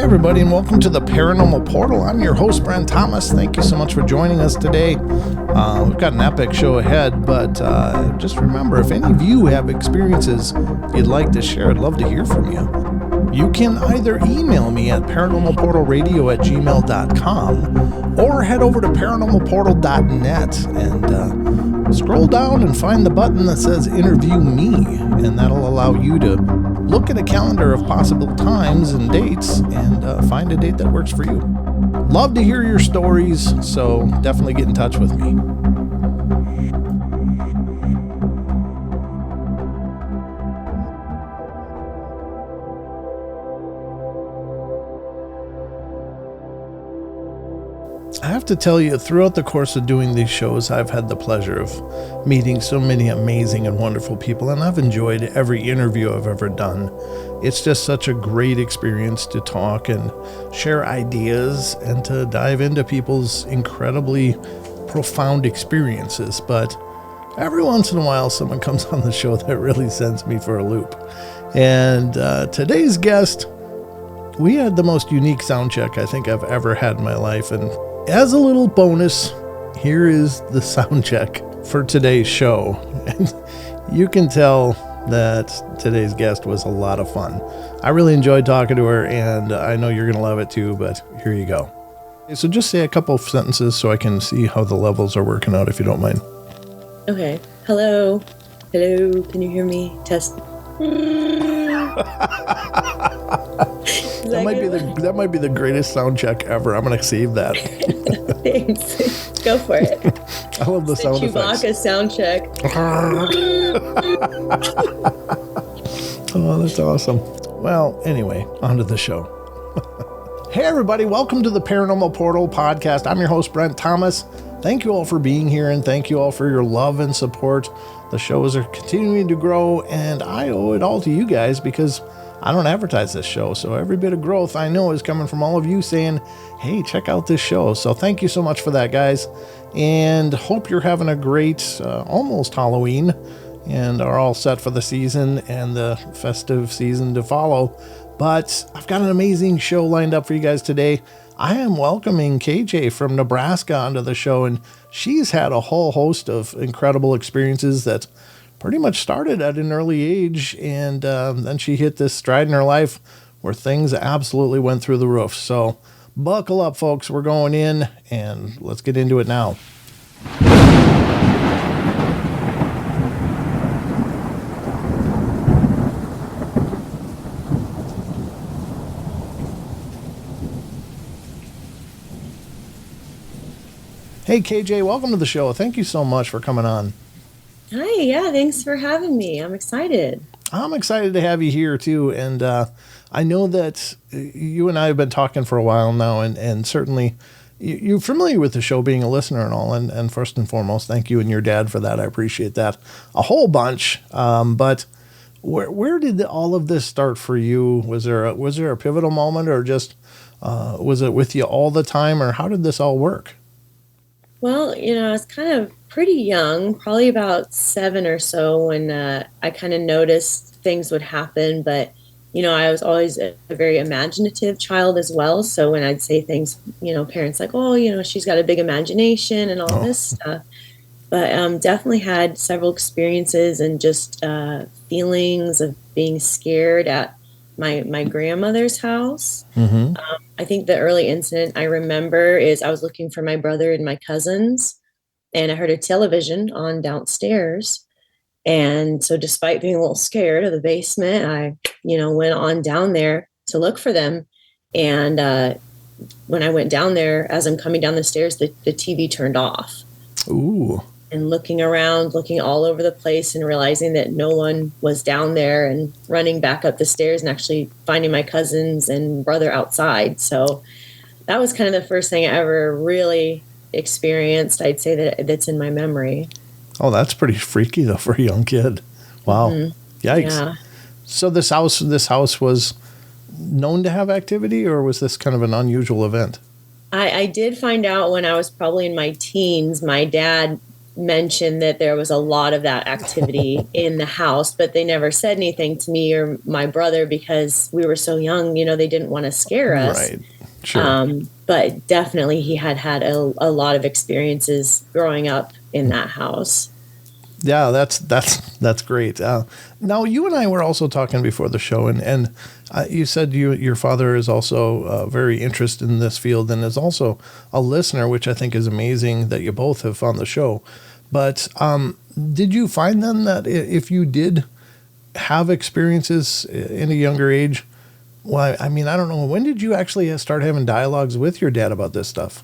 everybody, and welcome to the Paranormal Portal. I'm your host, Brent Thomas. Thank you so much for joining us today. We've got an epic show ahead, but just remember, if any of you have experiences you'd like to share, I'd love to hear from you. You can either email me at paranormalportalradio@gmail.com or head over to paranormalportal.net and scroll down and find the button that says Interview Me, and that'll allow you to look at a calendar of possible times and dates and find a date that works for you. Love to hear your stories, so definitely get in touch with me. I have to tell you, throughout the course of doing these shows, I've had the pleasure of meeting so many amazing and wonderful people, and I've enjoyed every interview I've ever done. It's just such a great experience to talk and share ideas and to dive into people's incredibly profound experiences. But every once in a while, someone comes on the show that really sends me for a loop. And today's guest, we had the most unique sound check I think I've ever had in my life, and as a little bonus, here is the sound check for today's show. And you can tell that today's guest was a lot of fun. I really enjoyed talking to her, and I know you're going to love it too, but here you go. So just say a couple of sentences so I can see how the levels are working out, if you don't mind. Okay. Hello. Hello. Can you hear me? Test. That might be the greatest sound check ever. I'm going to save that. Thanks. Go for it. I love the sound effects. Chewbacca sound check. Oh, that's awesome. Well, anyway, on to the show. Hey, everybody. Welcome to the Paranormal Portal podcast. I'm your host, Brent Thomas. Thank you all for being here, and thank you all for your love and support. The shows are continuing to grow, and I owe it all to you guys because I don't advertise this show. So every bit of growth I know is coming from all of you saying, hey, check out this show. So thank you so much for that, guys. And hope you're having a great, almost Halloween, and are all set for the season and the festive season to follow. But I've got an amazing show lined up for you guys today. I am welcoming KJ from Nebraska onto the show, and she's had a whole host of incredible experiences that pretty much started at an early age, and then she hit this stride in her life where things absolutely went through the roof. So buckle up, folks. We're going in, and let's get into it now. Hey, KJ, welcome to the show. Thank you so much for coming on. Hi, yeah, thanks for having me. I'm excited. I'm excited to have you here, too. And I know that you and I have been talking for a while now, and certainly you're familiar with the show, being a listener and all. And first and foremost, thank you and your dad for that. I appreciate that a whole bunch. But where did all of this start for you? Was there a pivotal moment, or just was it with you all the time, or how did this all work? Well, I was kind of pretty young, probably about 7 or so, when I kind of noticed things would happen. But, I was always a very imaginative child as well. So when I'd say things, parents like, oh, she's got a big imagination and all this stuff. But definitely had several experiences and just feelings of being scared at my grandmother's house. Mm-hmm. I think the early incident I remember is I was looking for my brother and my cousins, and I heard a television on downstairs. And so despite being a little scared of the basement, I, went on down there to look for them. And when I went down there, as I'm coming down the stairs, the TV turned off. Ooh. And looking around, looking all over the place, and realizing that no one was down there, and running back up the stairs and actually finding my cousins and brother outside. So that was kind of the first thing I ever really experienced. I'd say that's in my memory. Oh, that's pretty freaky though for a young kid. Wow. Mm-hmm. Yikes. Yeah. So this house was known to have activity, or was this kind of an unusual event? I did find out when I was probably in my teens. My dad mentioned that there was a lot of that activity in the house, but they never said anything to me or my brother because we were so young, they didn't want to scare us. Right. Sure. But definitely he had a lot of experiences growing up in that house. Yeah, that's great. Now, you and I were also talking before the show, and you said your father is also very interested in this field and is also a listener, which I think is amazing that you both have found the show. But did you find then that if you did have experiences in a younger age, well, I mean, I don't know, when did you actually start having dialogues with your dad about this stuff?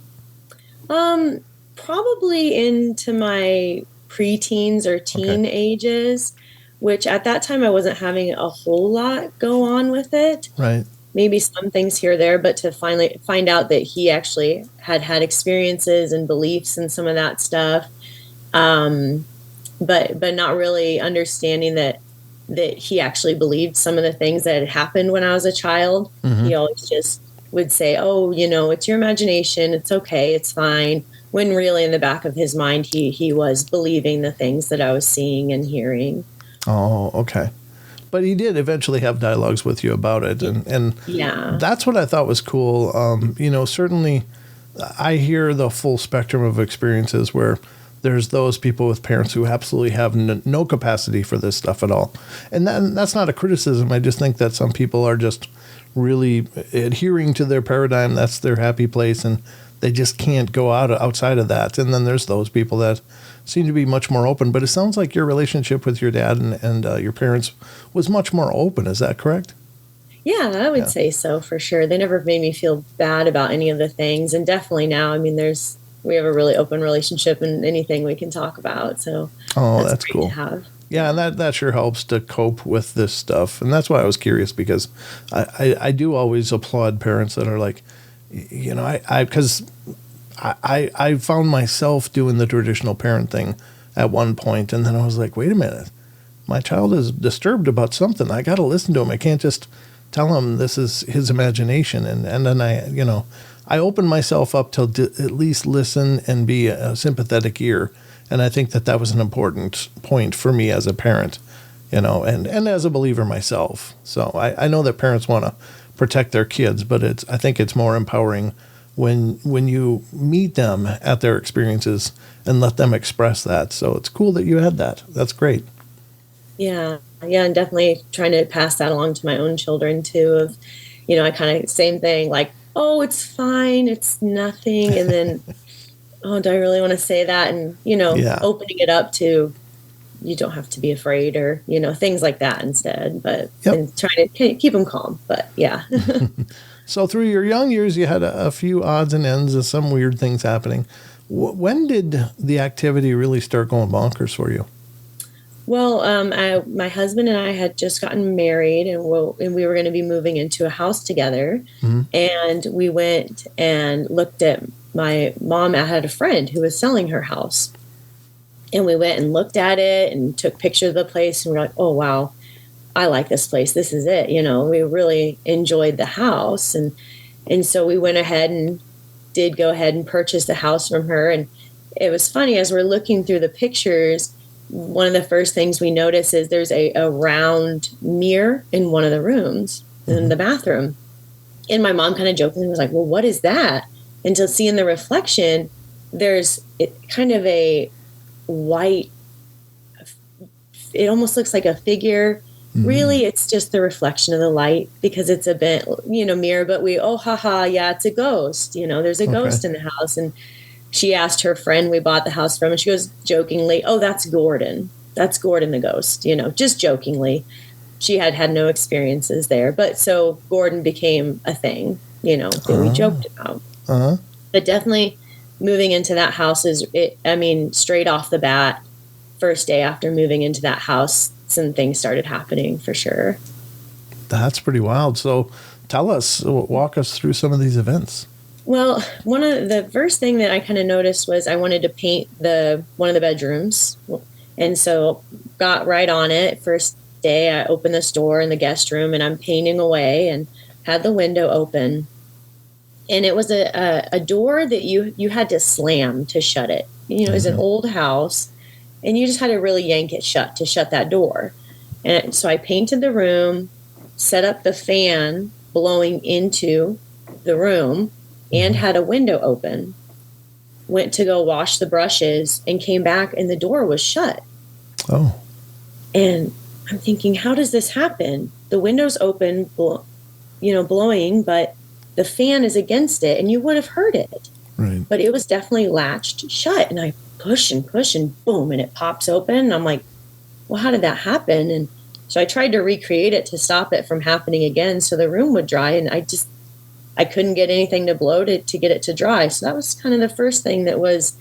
Probably into my preteens or teen ages, which at that time I wasn't having a whole lot go on with it. Right. Maybe some things here or there, but to finally find out that he actually had experiences and beliefs and some of that stuff, but not really understanding that he actually believed some of the things that had happened when I was a child. Mm-hmm. He always just would say, "Oh, it's your imagination. It's okay. It's fine." When really in the back of his mind, he was believing the things that I was seeing and hearing. Oh, okay. But he did eventually have dialogues with you about it. And yeah, that's what I thought was cool. Certainly I hear the full spectrum of experiences where there's those people with parents who absolutely have no capacity for this stuff at all. And that's not a criticism. I just think that some people are just really adhering to their paradigm. That's their happy place, and they just can't go outside of that. And then there's those people that seem to be much more open. But it sounds like your relationship with your dad and your parents was much more open. Is that correct? Yeah, I would say so, for sure. They never made me feel bad about any of the things. And definitely now, I mean, we have a really open relationship and anything we can talk about. So that's cool. To have. Yeah, and that sure helps to cope with this stuff. And that's why I was curious, because I do always applaud parents that are like, because I found myself doing the traditional parent thing at one point, and then I was like, wait a minute, my child is disturbed about something. I got to listen to him. I can't just tell him this is his imagination. And then I opened myself up to at least listen and be a sympathetic ear. And I think that was an important point for me as a parent, and as a believer myself. So I know that parents want to protect their kids, but I think it's more empowering when you meet them at their experiences and let them express that. So it's cool that you had that. That's great. Yeah, and definitely trying to pass that along to my own children too. Of, I kind of same thing, like, oh, it's fine, it's nothing, and then, oh, do I really want to say that? And opening it up to, you don't have to be afraid, or things like that instead. But and trying to keep them calm. But yeah. So through your young years, you had a few odds and ends of some weird things happening. When did the activity really start going bonkers for you? Well, my husband and I had just gotten married, and we were going to be moving into a house together. Mm-hmm. And we went and looked at, my mom had a friend who was selling her house. And we went and looked at it and took pictures of the place, and we're like, oh, wow, I like this place. This is it. We really enjoyed the house. And so we went ahead and did go ahead and purchase the house from her. And it was funny, as we're looking through the pictures, one of the first things we notice is there's a round mirror in one of the rooms in the bathroom. And my mom kind of jokingly was like, well, what is that? And to see in the reflection, there's kind of a white, it almost looks like a figure. Mm-hmm. Really, it's just the reflection of the light, because it's a bent, mirror. But it's a ghost. There's a ghost in the house. And she asked her friend we bought the house from, and she goes jokingly, oh, that's Gordon. That's Gordon the ghost, just jokingly. She had no experiences there. But so Gordon became a thing, that we joked about. Uh-huh. But definitely moving into that house straight off the bat, first day after moving into that house, some things started happening for sure. That's pretty wild. So walk us through some of these events. Well, one of the first thing that I kind of noticed was I wanted to paint one of the bedrooms. And so got right on it. First day, I opened this door in the guest room, and I'm painting away and had the window open. And it was a door that you had to slam to shut it. is an old house, and you just had to really yank it shut to shut that door. And so I painted the room, set up the fan blowing into the room, and had a window open. Went to go wash the brushes and came back, and the door was shut. Oh. And I'm thinking, how does this happen? The window's open, blowing, but the fan is against it, and you would have heard it. Right. But it was definitely latched shut, and I push, and boom, and it pops open. And I'm like, well, how did that happen? And so I tried to recreate it to stop it from happening again so the room would dry, and I couldn't get anything to blow to get it to dry. So that was kind of the first thing that was,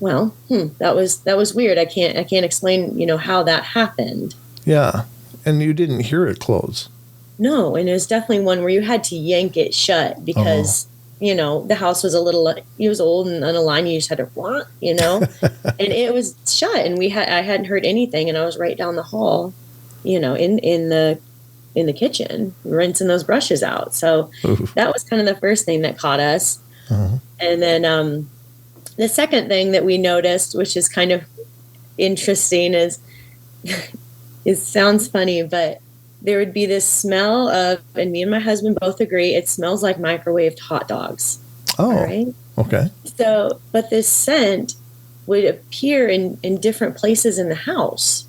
that was weird. I can't explain, how that happened. Yeah. And you didn't hear it close. No. And it was definitely one where you had to yank it shut because, the house was it was old and unaligned. You just had to, and it was shut, and I hadn't heard anything. And I was right down the hall, in the kitchen, rinsing those brushes out. So that was kind of the first thing that caught us. Uh-huh. And then the second thing that we noticed, which is kind of interesting, is it sounds funny, but there would be this smell of, and me and my husband both agree, it smells like microwaved hot dogs. Oh, right? Okay. So, but this scent would appear in different places in the house.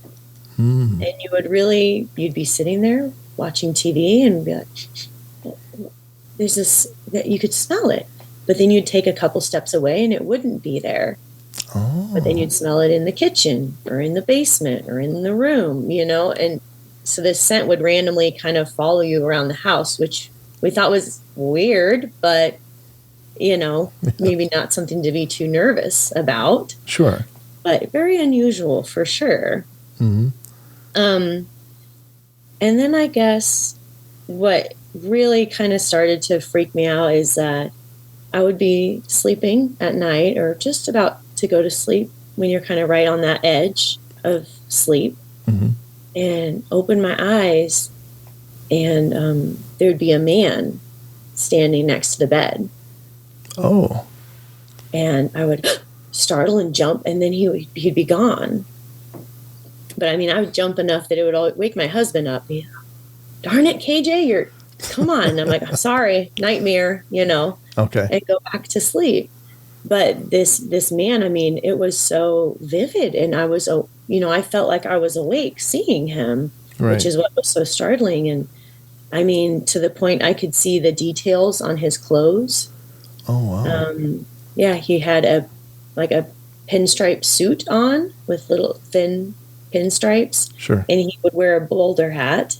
And you'd be sitting there watching TV and be like, there's this, that you could smell it. But then you'd take a couple steps away and it wouldn't be there. Oh. But then you'd smell it in the kitchen or in the basement or in the room, and so this scent would randomly kind of follow you around the house, which we thought was weird, but, maybe not something to be too nervous about. Sure. But very unusual for sure. Mm-hmm. And then I guess what really kind of started to freak me out is that I would be sleeping at night or just about to go to sleep when you're kind of right on that edge of sleep, and open my eyes, and there'd be a man standing next to the bed. Oh. And I would startle and jump, and then he'd be gone. But I mean, I would jump enough that it would wake my husband up. Darn it, KJ, come on. And I'm like, I'm sorry, nightmare, Okay. And go back to sleep. But this man, I mean, it was so vivid, and I was, I felt like I was awake seeing him, right, which is what was so startling. And I mean, to the point I could see the details on his clothes. Oh, wow. Yeah, he had a pinstripe suit on with little thin pinstripes. Sure. And he would wear a bowler hat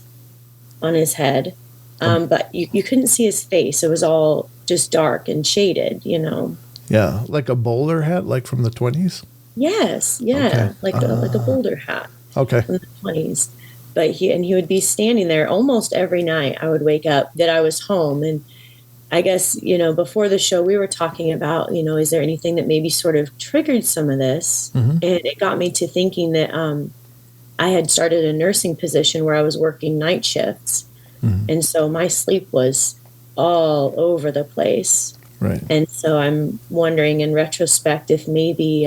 on his head. But you couldn't see his face. It was all just dark and shaded, Yeah, like a bowler hat, like from the 20s? Yes, yeah, okay. like a bowler hat. Okay. From the 20s. But he would be standing there almost every night. I would wake up that I was home, and I guess, before the show we were talking about, is there anything that maybe sort of triggered some of this? Mm-hmm. And it got me to thinking that I had started a nursing position where I was working night shifts. Mm-hmm. And so my sleep was all over the place. Right. And so I'm wondering in retrospect if maybe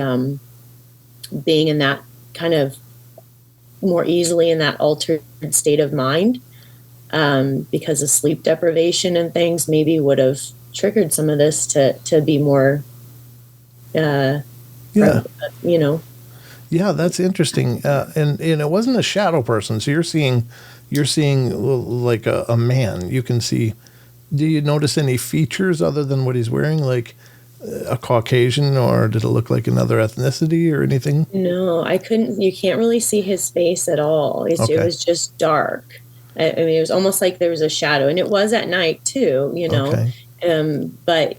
being in that kind of more easily in that altered state of mind, because of sleep deprivation and things, maybe would have triggered some of this to be more, Yeah, that's interesting. And it wasn't a shadow person. So you're seeing like a man. You can see. Do you notice any features other than what he's wearing, like a Caucasian, or did it look like another ethnicity or anything? No, I couldn't. You can't really see his face at all. It was just dark. I mean, it was almost like there was a shadow, and it was at night too, Okay. But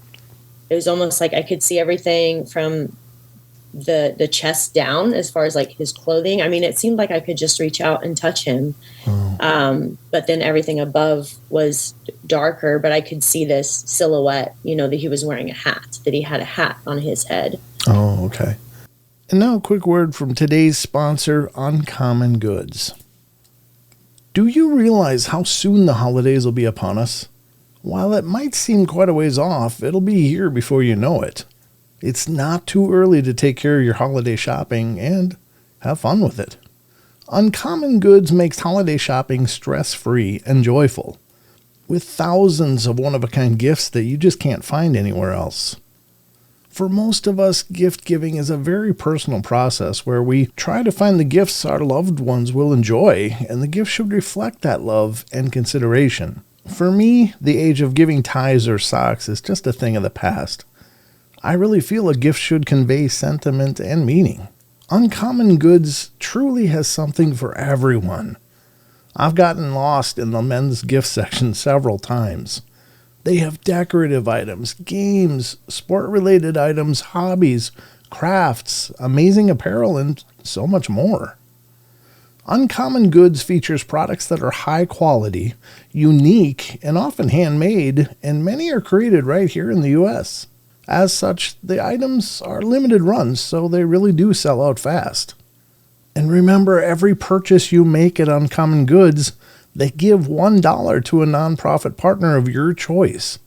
it was almost like I could see everything from the chest down as far as like his clothing. I mean, it seemed like I could just reach out and touch him. Oh. But then everything above was darker, but I could see this silhouette, that he was wearing a hat, that he had a hat on his head. Oh, okay. And now a quick word from today's sponsor, Uncommon Goods. Do you realize how soon the holidays will be upon us? While it might seem quite a ways off, it'll be here before you know it. It's not too early to take care of your holiday shopping and have fun with it. Uncommon Goods makes holiday shopping stress-free and joyful, with thousands of one-of-a-kind gifts that you just can't find anywhere else. For most of us, gift giving is a very personal process where we try to find the gifts our loved ones will enjoy, and the gift should reflect that love and consideration. For me, the age of giving ties or socks is just a thing of the past. I really feel a gift should convey sentiment and meaning. Uncommon Goods truly has something for everyone. I've gotten lost in the men's gift section several times. They have decorative items, games, sport-related items, hobbies, crafts, amazing apparel, and so much more. Uncommon Goods features products that are high quality, unique, and often handmade, and many are created right here in the U.S. As such, the items are limited runs, so they really do sell out fast. And remember, every purchase you make at Uncommon Goods, they give $1 to a nonprofit partner of your choice.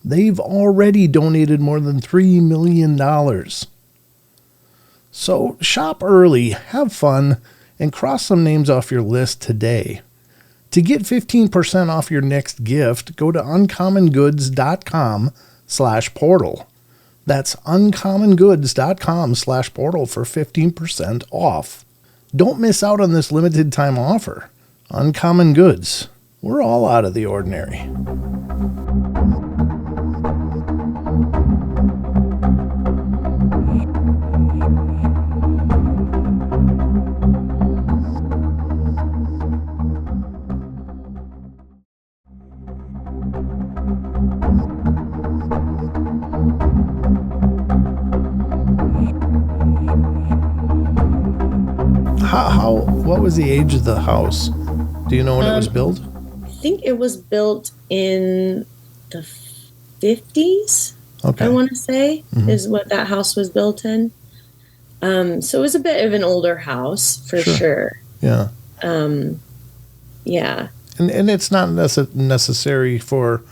They've already donated more than $3 million. So shop early, have fun, and cross some names off your list today. To get 15% off your next gift, go to uncommongoods.com/portal. That's uncommongoods.com/portal for 15% off. Don't miss out on this limited time offer. Uncommon Goods. We're all out of the ordinary. What was the age of the house? Do you know when it was built? I think it was built in the 50s. Okay. I want to say is what that house was built in. So it was a bit of an older house for sure. Yeah. Yeah. And it's not necessary for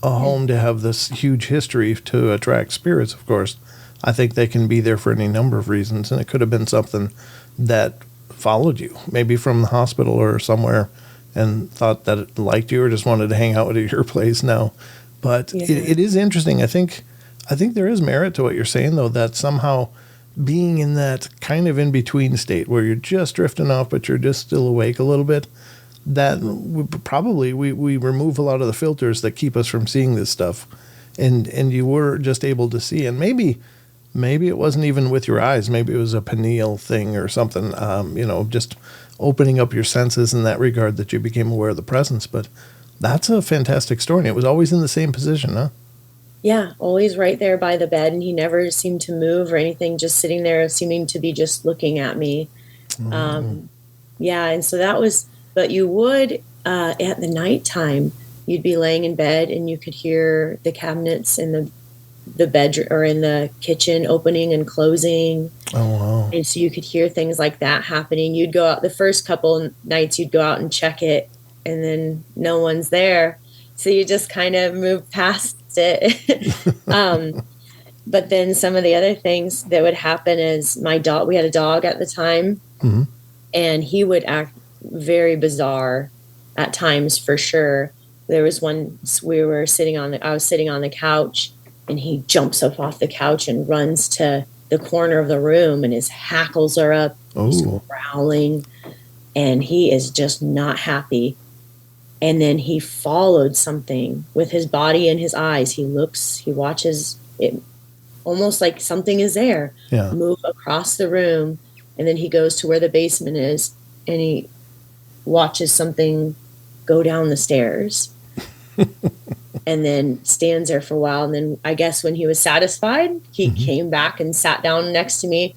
a home to have this huge history to attract spirits, of course. I think they can be there for any number of reasons, and it could have been something that followed you, maybe from the hospital or somewhere, and thought that it liked you or just wanted to hang out at your place now. But it is interesting. I think there is merit to what you're saying, though, that somehow being in that kind of in-between state where you're just drifting off but you're just still awake a little bit, that we remove a lot of the filters that keep us from seeing this stuff. And you were just able to see. And maybe it wasn't even with your eyes. Maybe it was a pineal thing or something, just opening up your senses in that regard that you became aware of the presence. But that's a fantastic story. And it was always in the same position, huh? Yeah, always right there by the bed. And he never seemed to move or anything, just sitting there seeming to be just looking at me. And so that was, but you would, at the nighttime, you'd be laying in bed and you could hear the cabinets in the bedroom or in the kitchen opening and closing. Oh, wow. And so you could hear things like that happening. You'd go out the first couple nights, you'd go out and check it, and then no one's there. So you just kind of move past it. But then some of the other things that would happen is we had a dog at the time, and he would act very bizarre at times for sure. There was one, I was sitting on the couch, and he jumps up off the couch and runs to the corner of the room, and his hackles are up. He's growling, and he is just not happy. And then he followed something with his body and his eyes. He looks, he watches it, almost like something is there. Yeah. Move across the room, and then he goes to where the basement is, and he watches something go down the stairs. And then stands there for a while. And then I guess when he was satisfied, he came back and sat down next to me,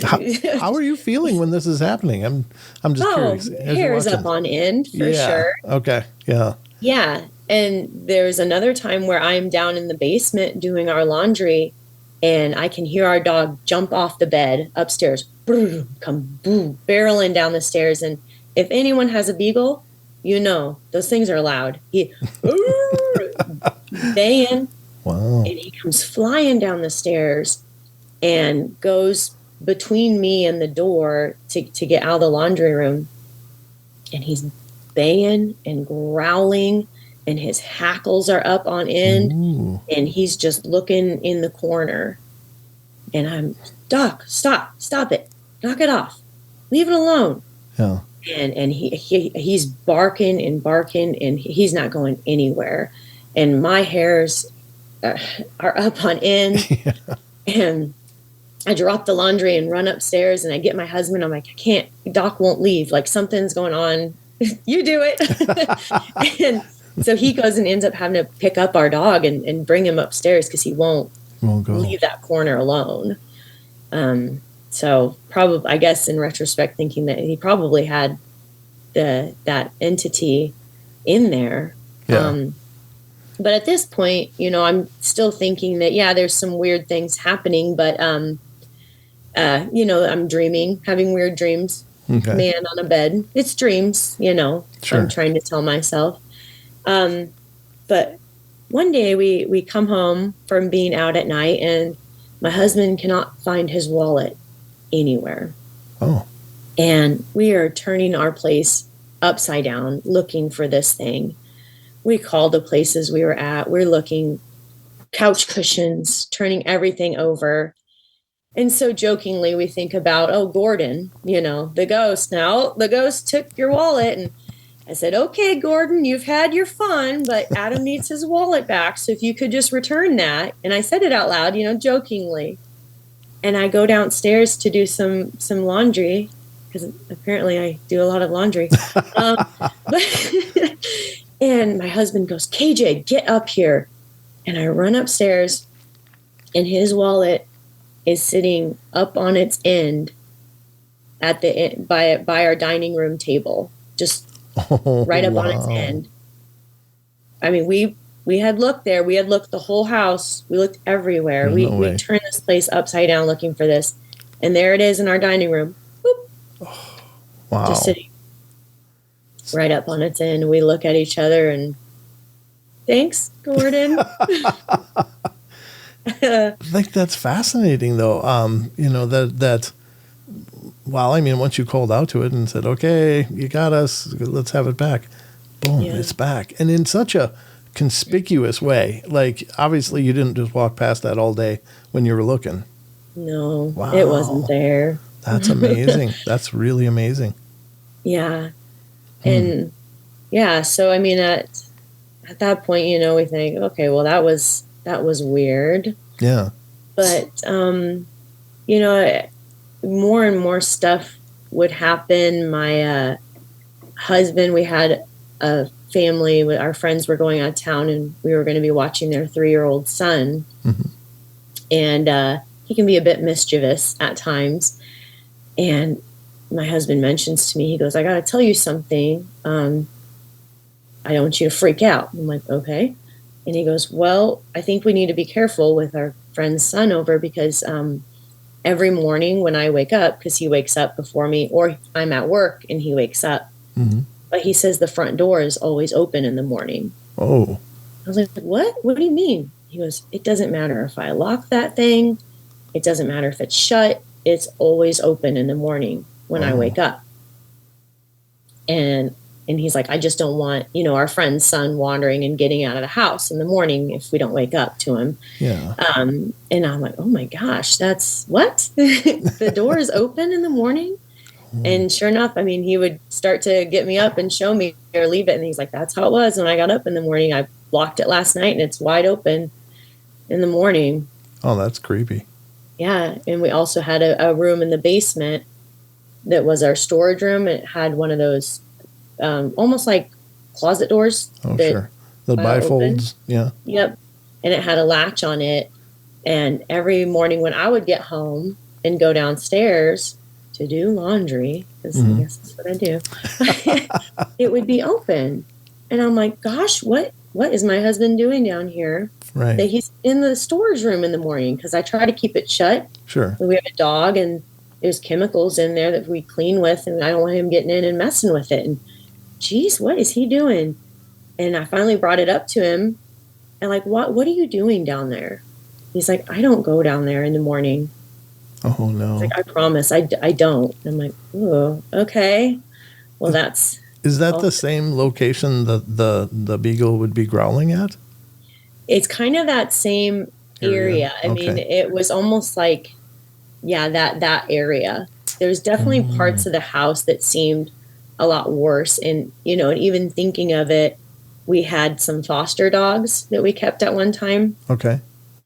How are you feeling when this is happening? I'm just curious. Hairs up on end for sure. Okay. Yeah. Yeah. And there's another time where I'm down in the basement doing our laundry, and I can hear our dog jump off the bed upstairs, come barreling down the stairs. And if anyone has a beagle, those things are loud. Baying. Wow. Wow. And he comes flying down the stairs and goes between me and the door to get out of the laundry room. And he's baying and growling, and his hackles are up on end. Ooh. And he's just looking in the corner. And I'm, Doc, stop it. Knock it off. Leave it alone. Yeah. And he's barking, and he's not going anywhere. And my hairs are up on end. Yeah. And I drop the laundry and run upstairs, and I get my husband. I'm like, I can't, Doc won't leave. Like, something's going on. You do it. And so he goes and ends up having to pick up our dog and bring him upstairs because he won't go. Leave that corner alone. So probably, I guess in retrospect, thinking that he probably had that entity in there. Yeah. But at this point, I'm still thinking that, yeah, there's some weird things happening, but, I'm dreaming, having weird dreams. Okay. Man on a bed. It's dreams, Sure. I'm trying to tell myself. But one day we come home from being out at night, and my husband cannot find his wallet anywhere. Oh. And we are turning our place upside down, looking for this thing. We called the places we were at. We're looking, couch cushions, turning everything over. And so jokingly, we think about, oh, Gordon, the ghost. Now, the ghost took your wallet. And I said, okay, Gordon, you've had your fun, but Adam needs his wallet back. So if you could just return that. And I said it out loud, jokingly. And I go downstairs to do some laundry, because apparently I do a lot of laundry. And my husband goes, KJ, get up here. And I run upstairs, and his wallet is sitting up on its end at the end, by our dining room table, just right up on its end. I mean, we had looked there. We had looked the whole house. We looked everywhere. No we turned this place upside down looking for this. And there it is in our dining room. Boop. Wow. Just sitting right up on its end. We look at each other and, thanks, Gordon. I think that's fascinating, though. That well, I mean, once you called out to it and said, okay, you got us, let's have it back. Boom, yeah. It's back. And in such a conspicuous way. Like, obviously you didn't just walk past that all day when you were looking. No, wow. It wasn't there. That's amazing. That's really amazing. Yeah. And yeah, so I mean, at that point, we think, okay, well, that was weird. Yeah. But, more and more stuff would happen. My husband, we had a family, our friends were going out of town, and we were going to be watching their 3-year-old son. Mm-hmm. And he can be a bit mischievous at times. And my husband mentions to me, he goes, I got to tell you something. I don't want you to freak out. I'm like, okay. And he goes, well, I think we need to be careful with our friend's son over, because every morning when I wake up, because he wakes up before me, or I'm at work and he wakes up, mm-hmm. but he says the front door is always open in the morning. Oh. I was like, what? What do you mean? He goes, it doesn't matter if I lock that thing. It doesn't matter if it's shut. It's always open in the morning when I wake up. And he's like, I just don't want, our friend's son wandering and getting out of the house in the morning if we don't wake up to him. Yeah. And I'm like, oh my gosh, that's what? The door is open in the morning? And sure enough, I mean, he would start to get me up and show me or leave it. And he's like, that's how it was when I got up in the morning. I locked it last night and it's wide open in the morning. Oh, that's creepy. Yeah. And we also had a room in the basement that was our storage room. It had one of those almost like closet doors. Oh, sure. The bifolds. Yeah. Yep. And it had a latch on it. And every morning when I would get home and go downstairs to do laundry, because I guess that's what I do, it would be open. And I'm like, gosh, what is my husband doing down here? Right. That he's in the storage room in the morning, because I try to keep it shut. Sure. We have a dog, and there's chemicals in there that we clean with, and I don't want him getting in and messing with it. And geez, what is he doing? And I finally brought it up to him, And like, what are you doing down there? He's like, I don't go down there in the morning. Oh, no. He's like, I promise, I don't. And I'm like, oh, okay. Well, that's... Is that the same location that the beagle would be growling at? It's kind of that same area. I mean, it was almost like, yeah, that area. There's definitely parts of the house that seemed a lot worse. And, and even thinking of it, we had some foster dogs that we kept at one time. Okay.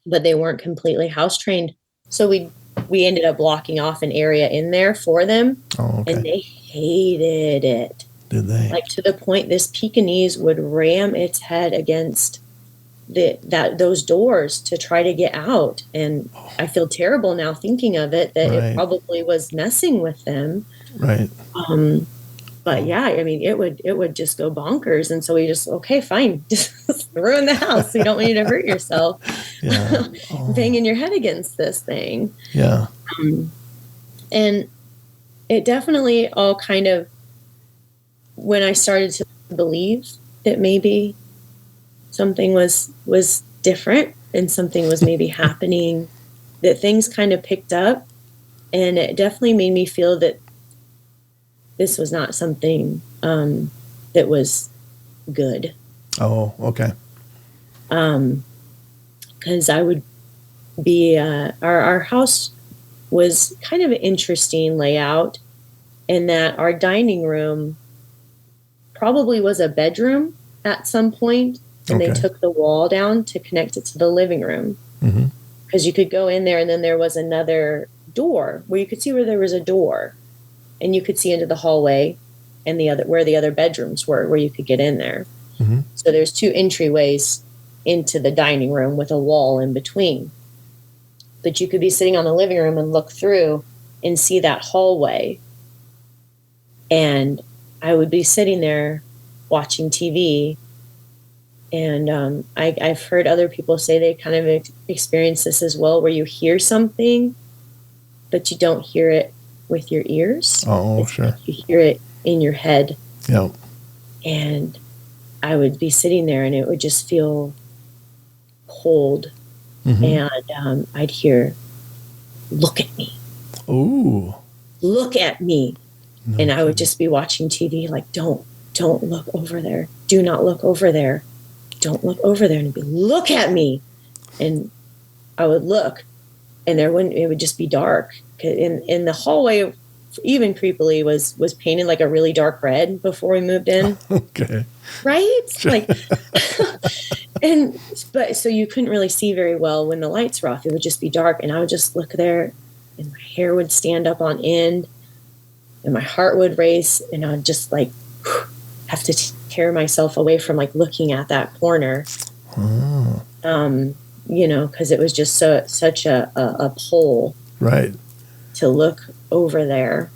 But they weren't completely house trained. So we ended up blocking off an area in there for them. Oh, okay. And they hated it. Did they? Like, to the point this Pekingese would ram its head against those doors to try to get out. And I feel terrible now thinking of it, that it probably was messing with them. Right. But yeah, I mean, it would just go bonkers. And so we just, okay, fine, just ruin the house. We don't want you to hurt yourself. Yeah. Banging your head against this thing. Yeah. And it definitely all kind of, when I started to believe that maybe something was different and something was maybe happening, that things kind of picked up, and it definitely made me feel that this was not something that was good. Oh, okay. Because I would be, our house was kind of an interesting layout, in that our dining room probably was a bedroom at some point, and they took the wall down to connect it to the living room. Because you could go in there, and then there was another door where you could see where there was a door, and you could see into the hallway and where the other bedrooms were, where you could get in there. So there's two entryways into the dining room with a wall in between. But you could be sitting on the living room and look through and see that hallway. And I would be sitting there watching TV. And I've heard other people say they kind of experience this as well, where you hear something, but you don't hear it with your ears. Oh, sure. Like you hear it in your head. Yep. And I would be sitting there, and it would just feel cold. And I'd hear, "Look at me." Ooh. Look at me. No, and I would just be watching TV, like, don't look over there. Do not look over there. Don't look over there. And it'd be, "Look at me." And I would look, and it would just be dark. In the hallway, even creepily, was painted like a really dark red before we moved in. Okay. Right? Like, but so you couldn't really see very well when the lights were off. It would just be dark, and I would just look there, and my hair would stand up on end, and my heart would race, and I'd just like have to tear myself away from like looking at that corner. Because it was just such a pull. Right. To look over there.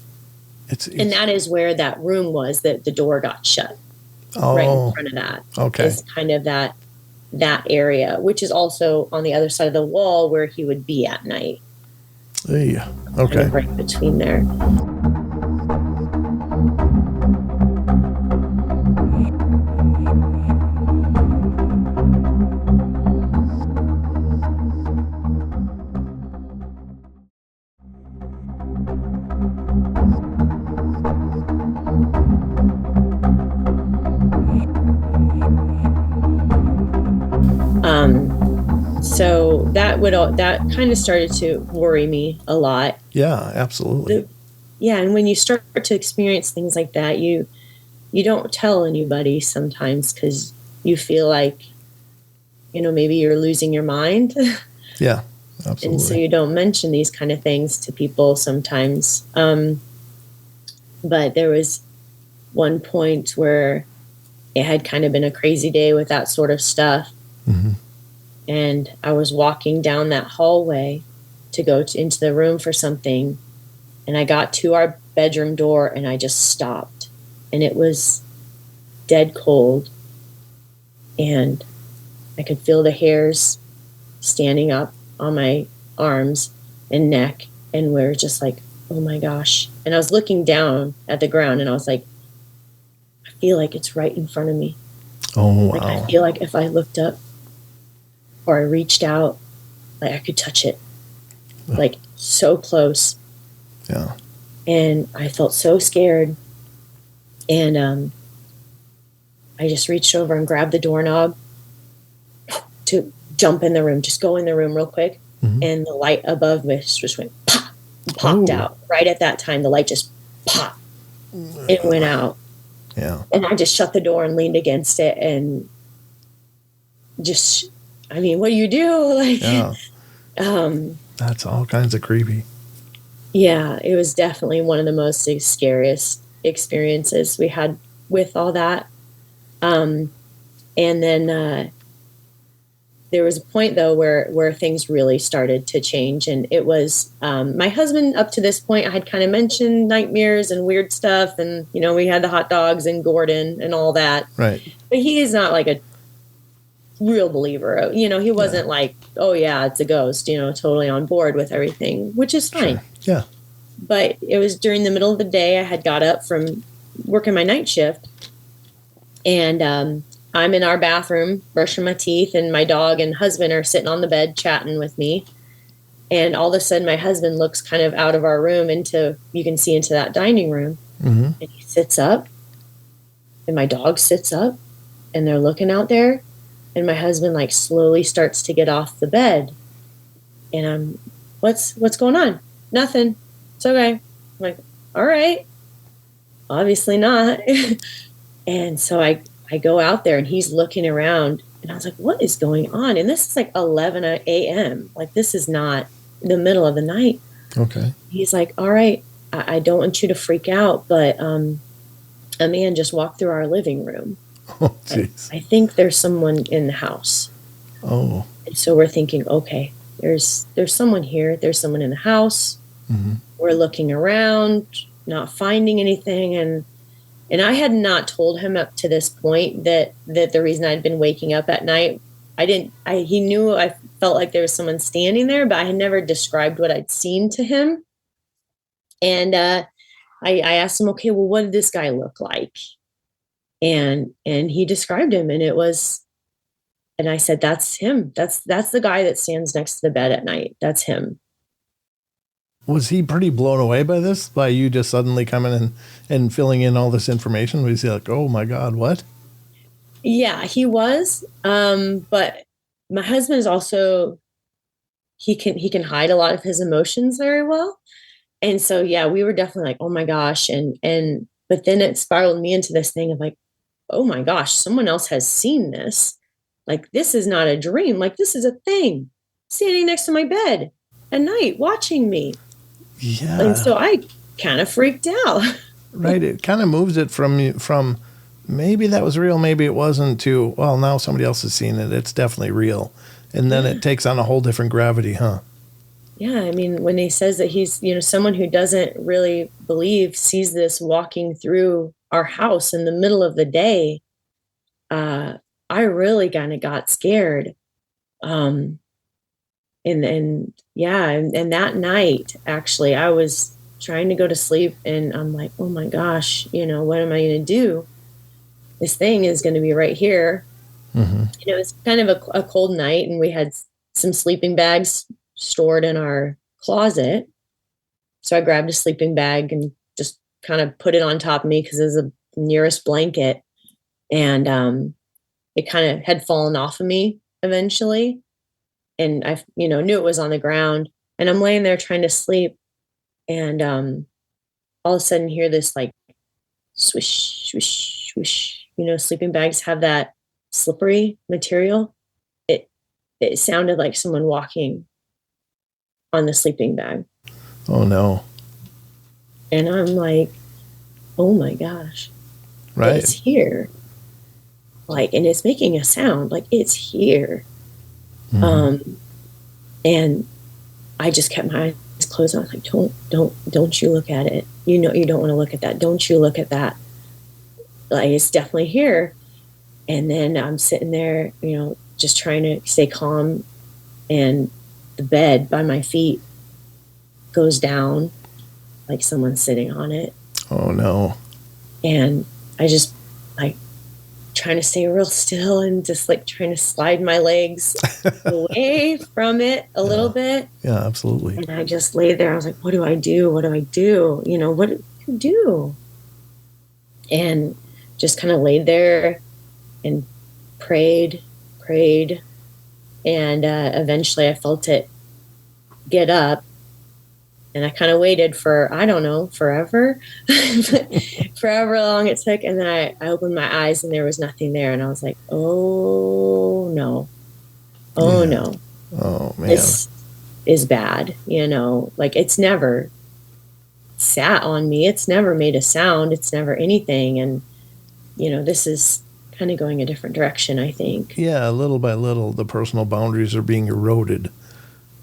And that is where that room was, that the door got shut. Right in front of that. Okay. Is kind of that area, which is also on the other side of the wall where he would be at night. Yeah. Okay. Kind of right between there. So that kind of started to worry me a lot. Yeah, absolutely. And when you start to experience things like that, you don't tell anybody sometimes, because you feel like, maybe you're losing your mind. Yeah, absolutely. And so you don't mention these kind of things to people sometimes. But there was one point where it had kind of been a crazy day with that sort of stuff. And I was walking down that hallway to go into the room for something. And I got to our bedroom door, and I just stopped. And it was dead cold. And I could feel the hairs standing up on my arms and neck. And we were just like, oh my gosh. And I was looking down at the ground, and I was like, I feel like it's right in front of me. Oh, wow. Like, I feel like if I looked up, or I reached out, like I could touch it, like so close. Yeah. And I felt so scared. And I just reached over and grabbed the doorknob to jump in the room, just go in the room real quick. Mm-hmm. And the light above me just went pop, popped out. Right at that time, the light just popped. It went out. Yeah. And I just shut the door and leaned against it and just, I mean, what do you do? Like, yeah. That's all kinds of creepy. Yeah, it was definitely one of the most scariest experiences we had with all that. And then there was a point though where things really started to change, and it was my husband. Up to this point, I had kind of mentioned nightmares and weird stuff, and we had the hot dogs and Gordon and all that. Right. But he is not like a real believer. He wasn't like, oh yeah, it's a ghost. Totally on board with everything, which is fine. Sure. Yeah. But it was during the middle of the day. I had got up from working my night shift, and I'm in our bathroom brushing my teeth, and my dog and husband are sitting on the bed chatting with me. And all of a sudden, my husband looks kind of out of our room you can see into that dining room. Mm-hmm. And he sits up, and my dog sits up, and they're looking out there. And my husband like slowly starts to get off the bed, and I'm, what's going on? Nothing. It's okay. I'm like, all right, obviously not. And so I go out there, and he's looking around, and I was like, what is going on? And this is like 11 a.m. Like, this is not the middle of the night. Okay. He's like, all right, I don't want you to freak out, but a man just walked through our living room. Oh, jeez. I think there's someone in the house. Oh. And so we're thinking, okay, there's someone here. There's someone in the house. Mm-hmm. We're looking around, not finding anything. And I had not told him up to this point that the reason I'd been waking up at night, he knew I felt like there was someone standing there, but I had never described what I'd seen to him. And I asked him, okay, well, what did this guy look like? And he described him, and I said, that's him. That's the guy that stands next to the bed at night. That's him. Was he pretty blown away by this? By you just suddenly coming in and filling in all this information? Was he like, oh my God, what? Yeah, he was. But my husband is also, he can hide a lot of his emotions very well. And so, yeah, we were definitely like, oh my gosh. But then it spiraled me into this thing of like, oh my gosh, someone else has seen this. Like, this is not a dream. Like, this is a thing standing next to my bed at night watching me. Yeah. And so I kind of freaked out. Right. It kind of moves it from maybe that was real, maybe it wasn't, to, well, now somebody else has seen it. It's definitely real. And then it takes on a whole different gravity, huh? Yeah. I mean, when he says that he's, someone who doesn't really believe sees this walking through our house in the middle of the day, I really kind of got scared. And that night, actually, I was trying to go to sleep, and I'm like, oh my gosh, what am I going to do? This thing is going to be right here. Mm-hmm. It was kind of a cold night, and we had some sleeping bags stored in our closet. So I grabbed a sleeping bag and just kind of put it on top of me because it was the nearest blanket. And it kind of had fallen off of me eventually. And I, knew it was on the ground, and I'm laying there trying to sleep. And all of a sudden hear this like swish, swish, swish. Sleeping bags have that slippery material. It sounded like someone walking on the sleeping bag. Oh no. And I'm like, oh my gosh. Right. It's here. Like, and it's making a sound like it's here. Mm-hmm. And I just kept my eyes closed. I was like, don't you look at it. You don't want to look at that. Don't you look at that. Like, it's definitely here. And then I'm sitting there, just trying to stay calm. And the bed by my feet goes down like someone's sitting on it. Oh no. And I just like trying to stay real still and just like trying to slide my legs away from it a little bit. Yeah, absolutely. And I just lay there. I was like, what do I do? What do I do? You know, what do you do? And just kind of laid there and prayed. And eventually I felt it get up. And I kind of waited for, I don't know, forever, forever long it took. And then I opened my eyes and there was nothing there. And I was like, oh, no. Oh, yeah. no. Oh, man. This is bad. You know, like it's never sat on me. It's never made a sound. It's never anything. And, you know, this is kind of going a different direction, I think. Yeah, little by little, the personal boundaries are being eroded.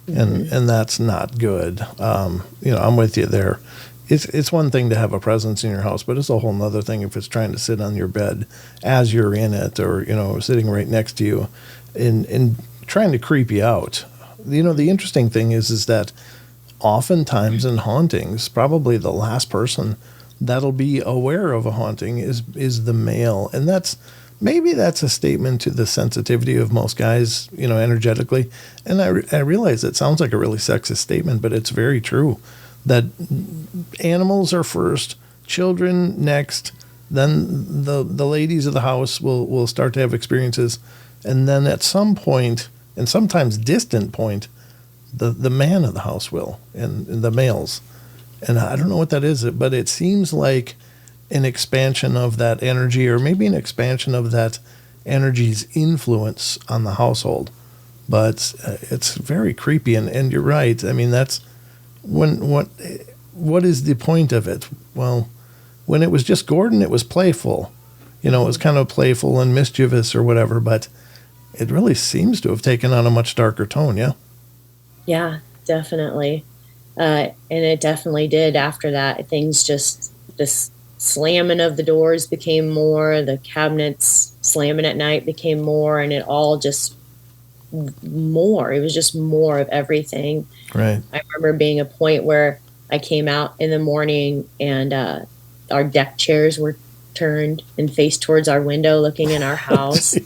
And that's not good. You know, I'm with you there. It's one thing to have a presence in your house, but it's a whole nother thing if it's trying to sit on your bed as you're in it, or, you know, sitting right next to you and trying to creep you out. You know, the interesting thing is that oftentimes in hauntings, probably the last person that'll be aware of a haunting is the male. And maybe that's a statement to the sensitivity of most guys, you know, energetically. And I realize it sounds like a really sexist statement, but it's very true that animals are first, children next, then the ladies of the house will start to have experiences. And then at some point, and sometimes distant point, the man of the house will, and the males. And I don't know what that is, but it seems like an expansion of that energy, or maybe an expansion of that energy's influence on the household. But it's very creepy, and you're right. I mean, that's what is the point of it? Well, when it was just Gordon, it was playful. You know, it was kind of playful and mischievous or whatever, but it really seems to have taken on a much darker tone, yeah? Yeah, definitely. And it definitely did after that. Things just, this slamming of the doors became more, the cabinets slamming at night became more, and it all just more. It was just more of everything. Right. I remember being a point where I came out in the morning and our deck chairs were turned and faced towards our window looking in our house.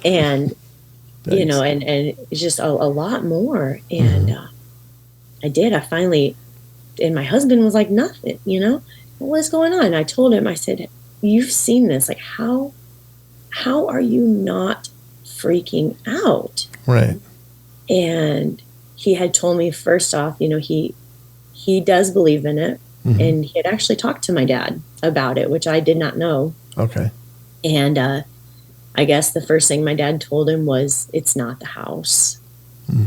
And, Thanks. you know, and it's just a lot more. And I finally, and my husband was like, nothing, you know, what's going on? And I told him, I said, you've seen this, like, how are you not freaking out? Right. And he had told me, first off, you know, he does believe in it. And he had actually talked to my dad about it, which I did not know. Okay. And I guess the first thing my dad told him was, it's not the house.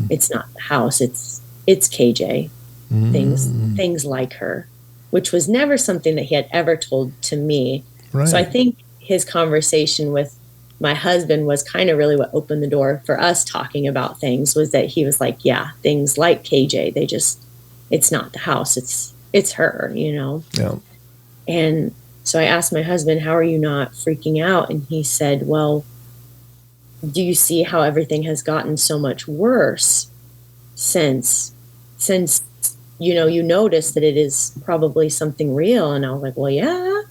It's not the house. It's KJ. Things like her, which was never something that he had ever told to me. Right. So I think his conversation with my husband was kind of really what opened the door for us talking about things, was that he was like, yeah, things like KJ, it's not the house. It's her, you know? Yeah. And so I asked my husband, how are you not freaking out? And he said, well, do you see how everything has gotten so much worse since, you know, you notice that it is probably something real? And I was like, well, yeah.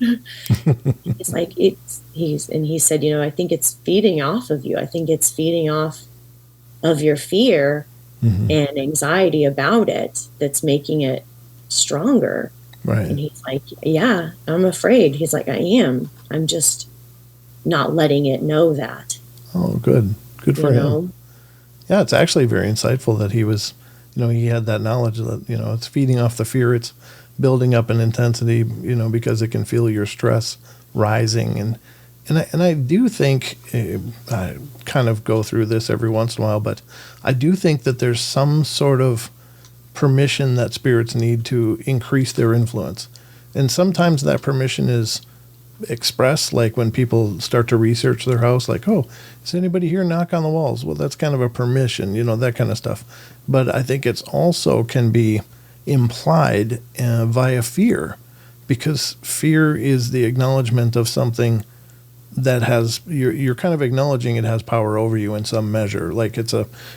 It's like, and he said, you know, I think it's feeding off of you. I think it's feeding off of your fear and anxiety about it that's making it stronger. Right. And he's like, yeah, I'm afraid. He's like, I am. I'm just not letting it know that. Oh, good. Good for him. Yeah, it's actually very insightful that he was, you know, he had that knowledge that, you know, it's feeding off the fear. It's building up in intensity, you know, because it can feel your stress rising. And I do think, I kind of go through this every once in a while, but I do think that there's some sort of permission that spirits need to increase their influence. And sometimes that permission is expressed, like when people start to research their house, like, oh, is anybody here? Knock on the walls. Well, that's kind of a permission, you know, that kind of stuff. But I think it's also can be implied via fear, because fear is the acknowledgement of something that has, you're kind of acknowledging it has power over you in some measure. Like it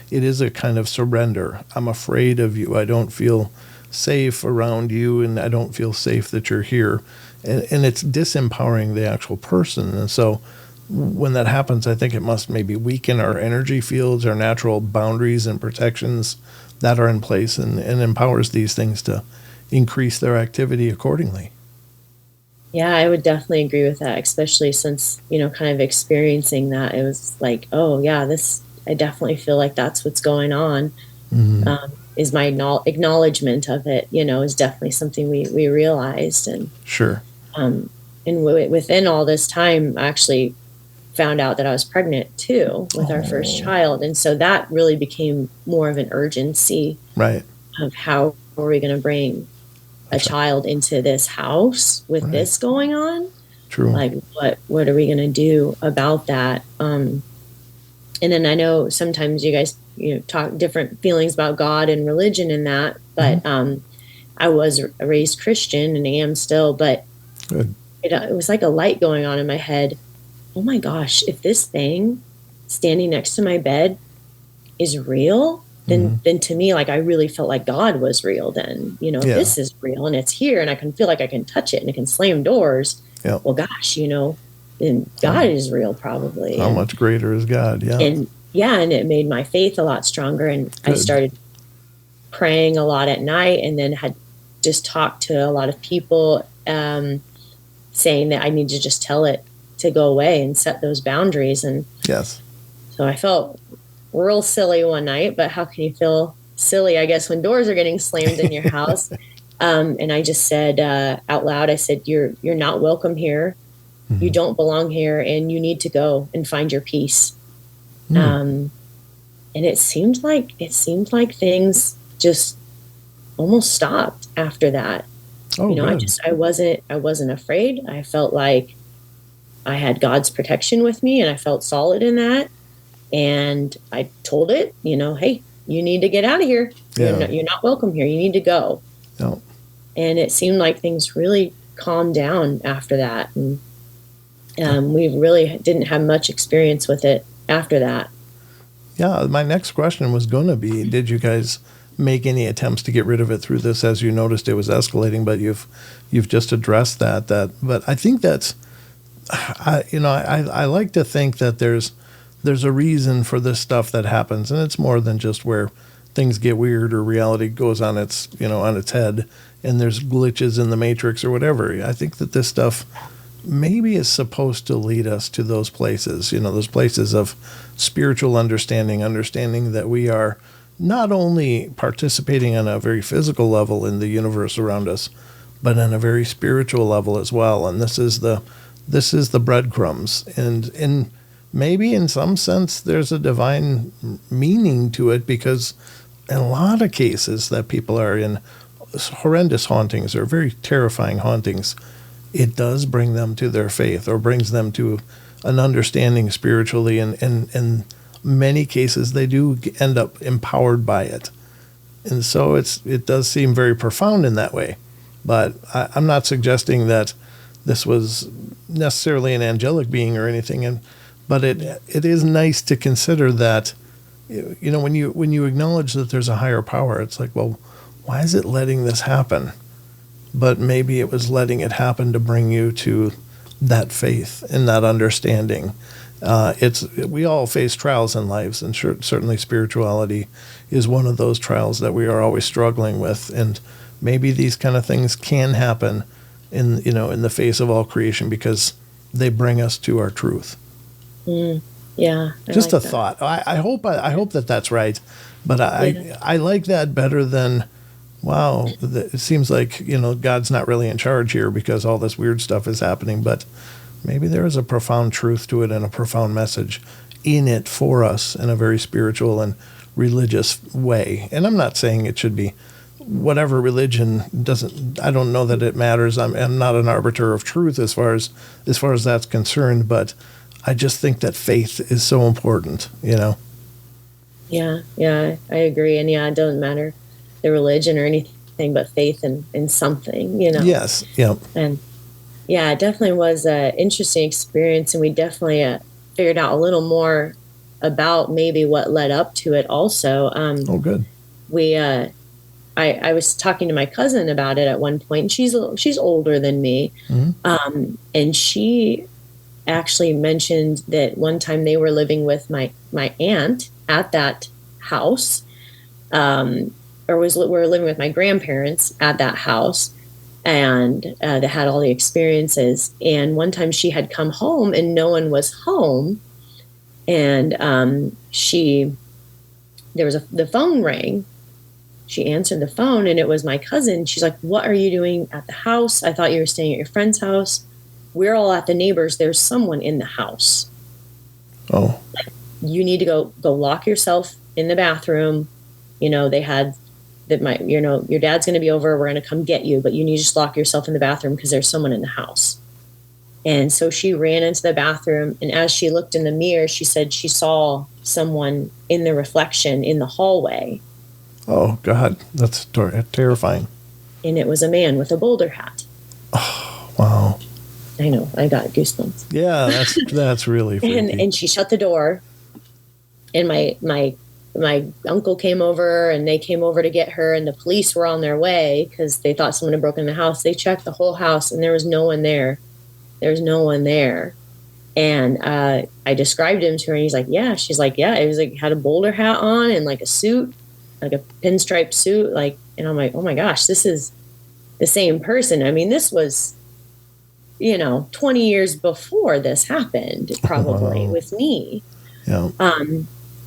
is a kind of surrender. I'm afraid of you. I don't feel safe around you, and I don't feel safe that you're here. And it's disempowering the actual person. And so when that happens, I think it must maybe weaken our energy fields, our natural boundaries and protections that are in place, and empowers these things to increase their activity accordingly. Yeah, I would definitely agree with that, especially since, kind of experiencing that. It was like, oh, yeah, I definitely feel like that's what's going on. Is my acknowledgement of it, is definitely something we realized. And sure. And within all this time, I actually found out that I was pregnant too with our first child. And so that really became more of an urgency, right, of how are we going to bring a child into this house with this going on? True. Like, what are we going to do about that? And then I know sometimes you guys, talk different feelings about God and religion and that, but I was raised Christian and I am still, but good. It was like a light going on in my head. Oh my gosh, if this thing standing next to my bed is real, then to me, like, I really felt like God was real then. If this is real and it's here and I can feel like I can touch it and it can slam doors, well, gosh, then God is real probably. How much greater is God? Yeah. And it made my faith a lot stronger. And good. I started praying a lot at night, and then had just talked to a lot of people, saying that I need to just tell it to go away and set those boundaries. And yes, so I felt real silly one night, but how can you feel silly, I guess, when doors are getting slammed in your house? And I just said out loud, I said, you're not welcome here. You don't belong here, and you need to go and find your peace. And it seemed like things just almost stopped after that. I wasn't afraid. I felt like I had God's protection with me, and I felt solid in that. And I told it, hey, you need to get out of here. Yeah. You're not welcome here. You need to go. No. And it seemed like things really calmed down after that. And we really didn't have much experience with it after that. Yeah, my next question was going to be, did you guys make any attempts to get rid of it through this, as you noticed it was escalating, but you've just addressed that. But I think that's, I like to think that there's a reason for this stuff that happens, and it's more than just where things get weird or reality goes on its head and there's glitches in the matrix or whatever. I think that this stuff maybe is supposed to lead us to those places, those places of spiritual understanding that we are not only participating on a very physical level in the universe around us, but on a very spiritual level as well. And this is the breadcrumbs. And maybe in some sense there's a divine meaning to it, because in a lot of cases that people are in horrendous hauntings or very terrifying hauntings, it does bring them to their faith, or brings them to an understanding spiritually, and in many cases they do end up empowered by it. And so it does seem very profound in that way. But I'm not suggesting that this was necessarily an angelic being or anything, but it is nice to consider that, when you acknowledge that there's a higher power, it's like, well, why is it letting this happen? But maybe it was letting it happen to bring you to that faith and that understanding. We all face trials in lives, and certainly spirituality is one of those trials that we are always struggling with. And maybe these kind of things can happen in the face of all creation, because they bring us to our truth. Yeah. Just like a thought. I hope that that's right, but I like that better than, wow, it seems like, God's not really in charge here because all this weird stuff is happening. But maybe there is a profound truth to it and a profound message in it for us in a very spiritual and religious way. And I'm not saying it should be whatever religion doesn't. I don't know that it matters. I'm not an arbiter of truth as far as that's concerned. But I just think that faith is so important. Yeah, I agree. And it doesn't matter the religion or anything, but faith in something, Yes. Yep. And yeah, it definitely was an interesting experience, and we definitely figured out a little more about maybe what led up to it also. Good. I was talking to my cousin about it at one point, and she's older than me. And she actually mentioned that one time they were living with my aunt at that house, were living with my grandparents at that house, and they had all the experiences. And one time she had come home and no one was home, and the phone rang. She answered the phone, and it was my cousin. She's like, "What are you doing at the house? I thought you were staying at your friend's house. We're all at the neighbors. There's someone in the house. Oh, You need to go lock yourself in the bathroom. They had that your dad's going to be over. We're going to come get you, but you need to just lock yourself in the bathroom because there's someone in the house." And so she ran into the bathroom, and as she looked in the mirror, she said she saw someone in the reflection in the hallway. Oh, God, that's terrifying. And it was a man with a boulder hat. Oh, wow. I know, I got goosebumps. Yeah, that's really freaky. And she shut the door, and my uncle came over, and they came over to get her, and the police were on their way because they thought someone had broken in the house. They checked the whole house, and there was no one there. There's no one there. And I described him to her, and he's like, yeah. She's like, yeah. It was like, had a boulder hat on and like a suit, like a pinstripe suit. And I'm like, oh my gosh, this is the same person. I mean, this was, 20 years before this happened, probably with me. Yeah.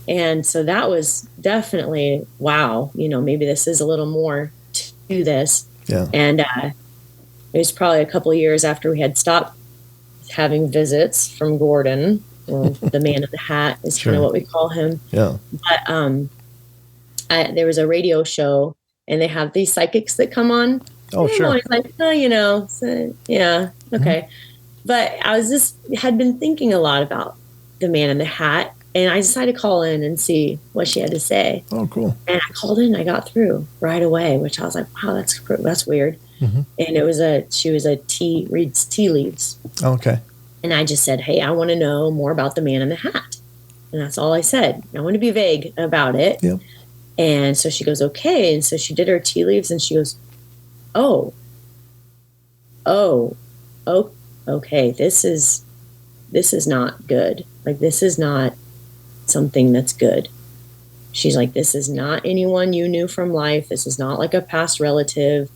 And so that was definitely, wow, maybe this is a little more to this. Yeah. And it was probably a couple of years after we had stopped having visits from Gordon. Well, the man in the hat is kind of what we call him. Yeah. But there was a radio show, and they have these psychics that come on. Oh, and sure. I'm always like, so, yeah, okay. Mm-hmm. But I had been thinking a lot about the man in the hat, and I decided to call in and see what she had to say. Oh, cool. And I called in, I got through right away, which I was like, wow, that's weird. Mm-hmm. And she reads tea leaves. Okay. And I just said, hey, I want to know more about the man in the hat. And that's all I said. I want to be vague about it. Yep. And so she goes, okay. And so she did her tea leaves, and she goes, oh, okay. This is not good. Like, this is not something that's good. She's like, this is not anyone you knew from life. This is not like a past relative.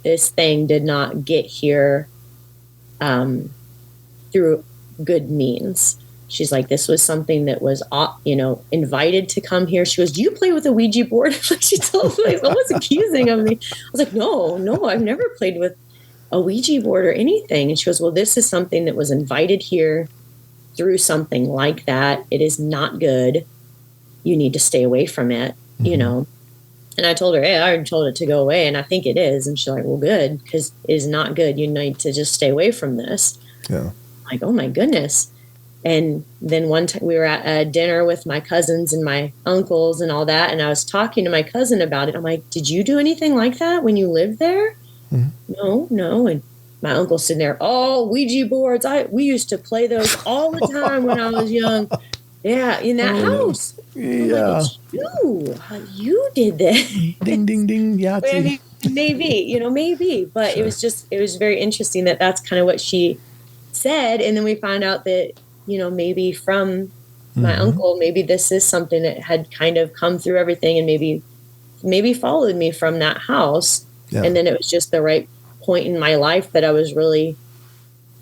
This thing did not get here through good means. She's like, this was something that was, invited to come here. She goes, do you play with a Ouija board? She told me, almost accusing of me. I was like, no, I've never played with a Ouija board or anything. And she goes, well, this is something that was invited here through something like that. It is not good. You need to stay away from it, And I told her, hey, I already told it to go away, and I think it is. And she's like, well, good, because it is not good. You need to just stay away from this. Yeah. I'm like, oh my goodness. And then one time we were at a dinner with my cousins and my uncles and all that, and I was talking to my cousin about it. I'm like, did you do anything like that when you lived there? Mm-hmm. No. And my uncle's sitting there, oh, Ouija boards. We used to play those all the time when I was young. Yeah, in that house. Yeah. Like, you did that. Ding, ding, ding. Yeah. I mean, maybe. But Sure. it was very interesting that that's kind of what she said. And then we found out that, maybe from my uncle, maybe this is something that had kind of come through everything and maybe followed me from that house. Yeah. And then it was just the right point in my life that I was really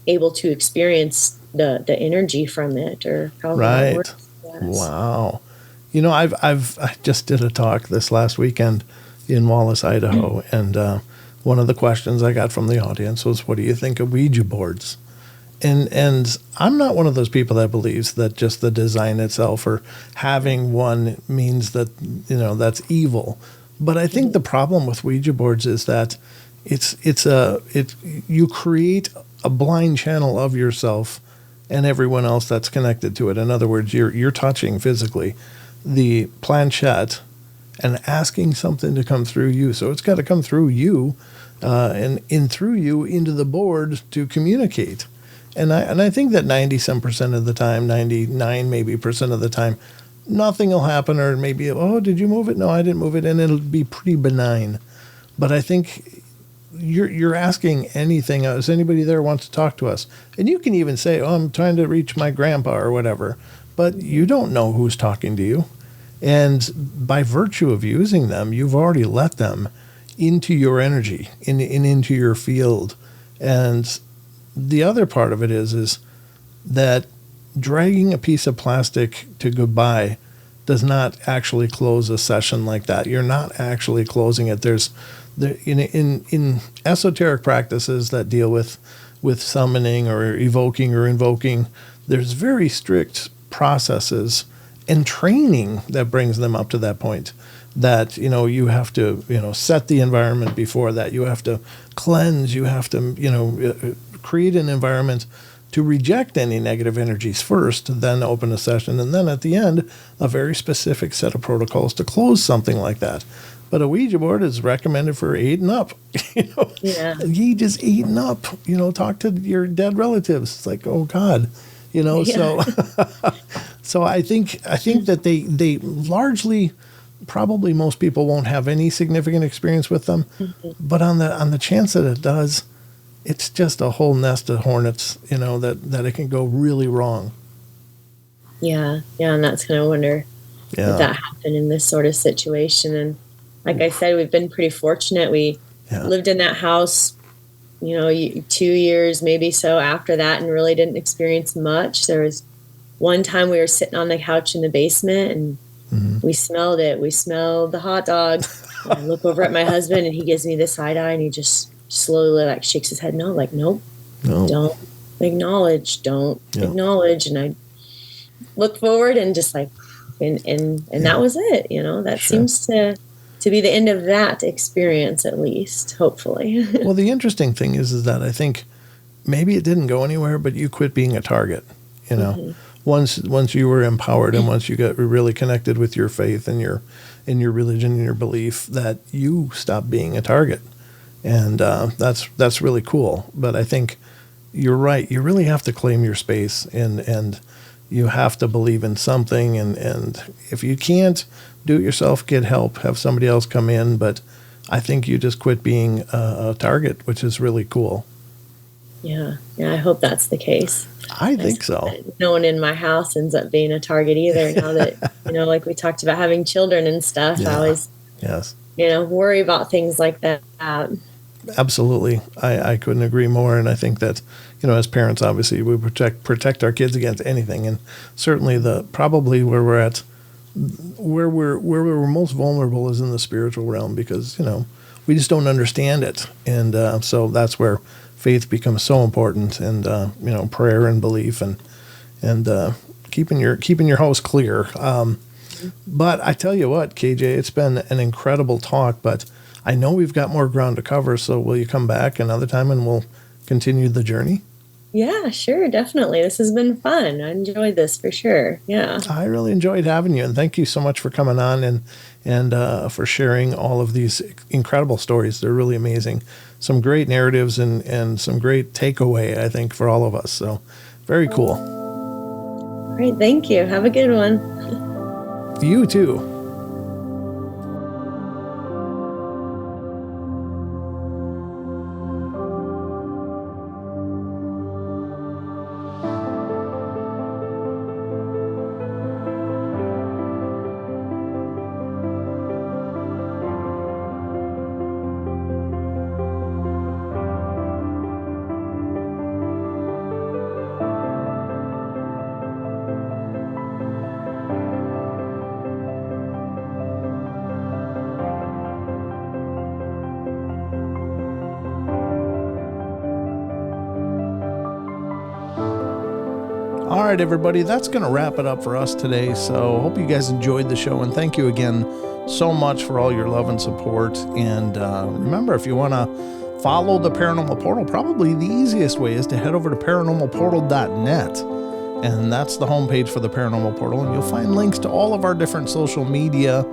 able to experience the energy from it, or however that works. Yes. Wow. I just did a talk this last weekend in Wallace, Idaho, and one of the questions I got from the audience was, what do you think of Ouija boards? And I'm not one of those people that believes that just the design itself or having one means that, that's evil. But I think the problem with Ouija boards is that you create a blind channel of yourself and everyone else that's connected to it. In other words, you're touching physically the planchette and asking something to come through you. So it's got to come through you and in through you into the board to communicate. And I think that 90% of the time, 99 maybe percent of the time, nothing will happen, or maybe, oh, did you move it? No, I didn't move it, and it'll be pretty benign. But I think you're asking anything. Is anybody there wants to talk to us? And you can even say, oh, I'm trying to reach my grandpa or whatever, but you don't know who's talking to you. And by virtue of using them, you've already let them into your energy, into your field. And the other part of it is that dragging a piece of plastic to goodbye does not actually close a session like that. You're not actually closing it. In esoteric practices that deal with summoning or evoking or invoking, there's very strict processes and training that brings them up to that point. That, you have to, set the environment before that. You have to cleanse. You have to, create an environment to reject any negative energies first, then open a session, and then at the end, a very specific set of protocols to close something like that. But a Ouija board is recommended for 8 and up. Yeah. You just 8 and up. Talk to your dead relatives. It's like, oh God, Yeah. So I think that they largely, probably most people won't have any significant experience with them, but on the chance that it does, it's just a whole nest of hornets, that it can go really wrong. Yeah, and that's kind of wonder if that happened in this sort of situation. And like I said, we've been pretty fortunate. We lived in that house, 2 years maybe so after that, and really didn't experience much. There was one time we were sitting on the couch in the basement, and we smelled it. We smelled the hot dog. And I look over at my husband, and he gives me the side eye, and he just slowly shakes his head no, nope, don't acknowledge, acknowledge. And I look forward and just and that was it. That seems to be the end of that experience, at least, hopefully. Well, the interesting thing is that I think maybe it didn't go anywhere, but you quit being a target. Once you were empowered, and once you got really connected with your faith and your religion and your belief, that you stopped being a target. And that's really cool. But I think you're right. You really have to claim your space, and you have to believe in something. And if you can't do it yourself, get help, have somebody else come in. But I think you just quit being a target, which is really cool. Yeah, I hope that's the case. I think so. No one in my house ends up being a target either. Now that, like we talked about having children and stuff, I always, worry about things like that. Absolutely. I couldn't agree more. And I think that, as parents, obviously we protect our kids against anything. And certainly probably where we're at, where we're most vulnerable is in the spiritual realm, because, we just don't understand it. And so that's where faith becomes so important, and, prayer and belief and keeping your house clear. But I tell you what, KJ, it's been an incredible talk, but I know we've got more ground to cover, so will you come back another time and we'll continue the journey? Yeah, sure, definitely. This has been fun. I enjoyed this for sure. Yeah. I really enjoyed having you, and thank you so much for coming on and for sharing all of these incredible stories. They're really amazing. Some great narratives and some great takeaway, I think, for all of us. So very cool. Great. Thank you. Have a good one. You too. All right, everybody, that's going to wrap it up for us today. So hope you guys enjoyed the show, and thank you again so much for all your love and support. And remember, if you want to follow the Paranormal Portal, probably the easiest way is to head over to paranormalportal.net. And that's the homepage for the Paranormal Portal. And you'll find links to all of our different social media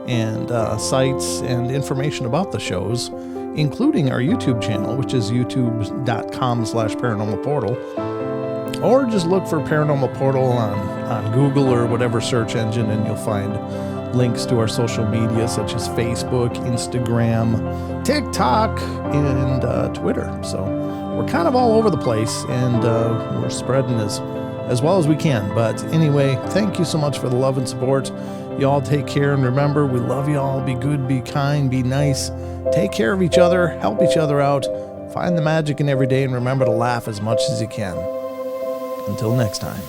and sites and information about the shows, including our YouTube channel, which is youtube.com/paranormalportal. Or just look for Paranormal Portal on Google or whatever search engine, and you'll find links to our social media such as Facebook, Instagram, TikTok, and Twitter. So we're kind of all over the place, and we're spreading as well as we can. But anyway, thank you so much for the love and support. Y'all take care, and remember, we love y'all. Be good, be kind, be nice. Take care of each other, help each other out, find the magic in every day, and remember to laugh as much as you can. Until next time.